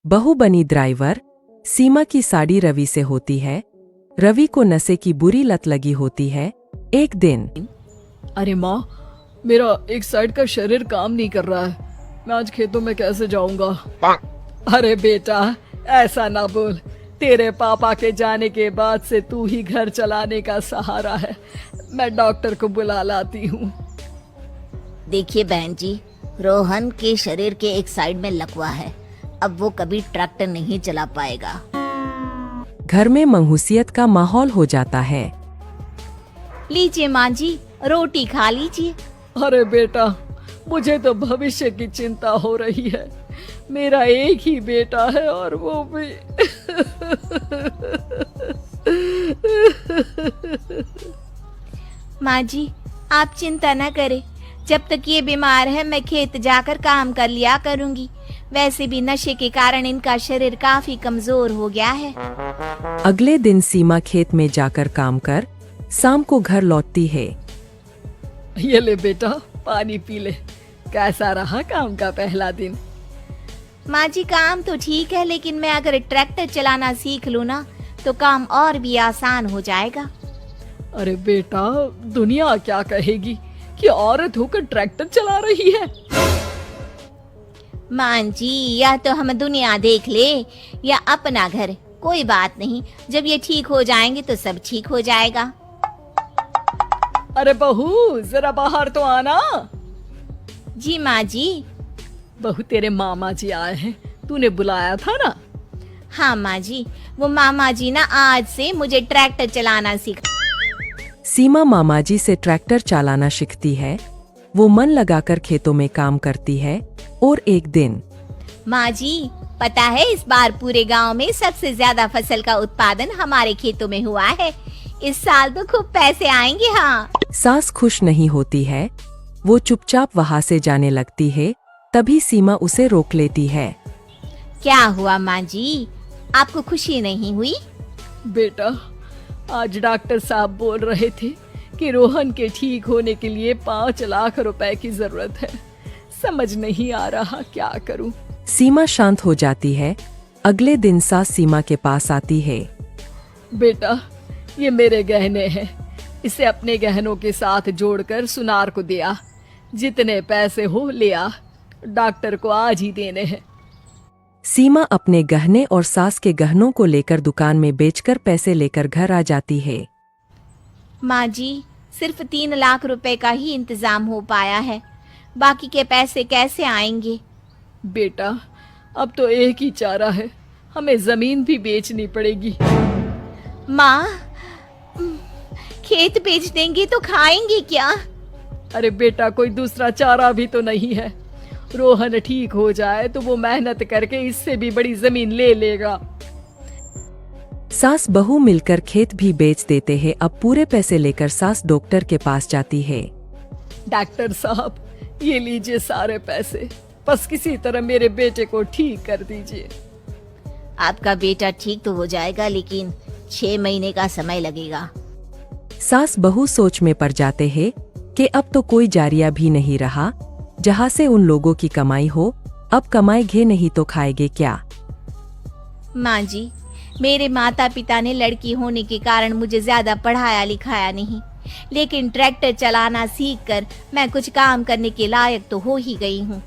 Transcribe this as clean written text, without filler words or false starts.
बहू बनी ड्राइवर। सीमा की साड़ी रवि से होती है। रवि को नशे की बुरी लत लगी होती है। एक दिन अरे माँ, मेरा एक साइड का शरीर काम नहीं कर रहा है। मैं आज खेतों में कैसे जाऊंगा? अरे बेटा, ऐसा ना बोल। तेरे पापा के जाने के बाद से तू ही घर चलाने का सहारा है। मैं डॉक्टर को बुला लाती हूँ। देखिए बहन जी, रोहन के शरीर के एक साइड में लकवा है। अब वो कभी ट्रैक्टर नहीं चला पाएगा। घर में मंहूसियत का माहौल हो जाता है। लीजिए माँ जी, रोटी खा लीजिए। अरे बेटा, मुझे तो भविष्य की चिंता हो रही है। मेरा एक ही बेटा है और वो भी माँ जी, आप चिंता न करें। जब तक ये बीमार है मैं खेत जाकर काम कर लिया करूंगी। वैसे भी नशे के कारण इनका शरीर काफी कमजोर हो गया है। अगले दिन सीमा खेत में जाकर काम कर शाम को घर लौटती है। ये ले बेटा, पानी पी ले। कैसा रहा काम का पहला दिन? माँ जी, काम तो ठीक है, लेकिन मैं अगर ट्रैक्टर चलाना सीख लूँ ना तो काम और भी आसान हो जाएगा। अरे बेटा, दुनिया क्या कहेगी कि औरत होकर ट्रैक्टर चला रही है। माँ जी, या तो हम दुनिया देख ले या अपना घर, कोई बात नहीं। जब ये ठीक हो जाएंगे तो सब ठीक हो जाएगा। अरे बहू, जरा बाहर तो आना। जी माँ जी। बहू, तेरे मामा जी आए हैं, तूने बुलाया था ना? हाँ माँ जी, वो मामा जी ना आज से मुझे ट्रैक्टर चलाना सिखा। सीमा मामाजी से ट्रैक्टर चलाना सीखती है। वो मन लगाकर खेतों में काम करती है। और एक दिन माँ जी, पता है इस बार पूरे गांव में सबसे ज्यादा फसल का उत्पादन हमारे खेतों में हुआ है। इस साल तो खूब पैसे आएंगे। हाँ। सास खुश नहीं होती है। वो चुपचाप वहाँ से जाने लगती है। तभी सीमा उसे रोक लेती है। क्या हुआ माँ जी, आपको खुशी नहीं हुई? बेटा, आज डॉक्टर साहब बोल रहे थे कि रोहन के ठीक होने के लिए 5 लाख रुपए की जरूरत है। समझ नहीं आ रहा क्या करूं। सीमा शांत हो जाती है। अगले दिन सास सीमा के पास आती है। बेटा, ये मेरे गहने हैं। इसे अपने गहनों के साथ जोड़कर सुनार को दिया। जितने पैसे हो ले आ, डॉक्टर को आज ही देने हैं। सीमा अपने गहने और सास के गहनों को लेकर दुकान में बेचकर पैसे लेकर घर आ जाती है। माँ जी, सिर्फ 3 लाख रुपए का ही इंतजाम हो पाया है। बाकी के पैसे कैसे आएंगे? बेटा, अब तो एक ही चारा है, हमें जमीन भी बेचनी पड़ेगी। माँ, खेत बेच देंगे तो खाएंगे क्या? अरे बेटा, कोई दूसरा चारा भी तो नहीं है। रोहन ठीक हो जाए तो वो मेहनत करके इससे भी बड़ी जमीन ले लेगा। सास बहू मिलकर खेत भी बेच देते हैं। अब पूरे पैसे लेकर सास डॉक्टर के पास जाती है। डॉक्टर साहब, ये लीजिए सारे पैसे। बस किसी तरह मेरे बेटे को ठीक कर दीजिए। आपका बेटा ठीक तो हो जाएगा, लेकिन 6 महीने का समय लगेगा। सास बहू सोच में पड़ जाते हैं कि अब तो कोई जारिया भी नहीं रहा जहाँ से उन लोगों की कमाई हो। अब कमाएंगे नहीं तो खाएंगे क्या? माँ जी, मेरे माता पिता ने लड़की होने के कारण मुझे ज्यादा पढ़ाया लिखाया नहीं, लेकिन ट्रैक्टर चलाना सीखकर मैं कुछ काम करने के लायक तो हो ही गई हूँ।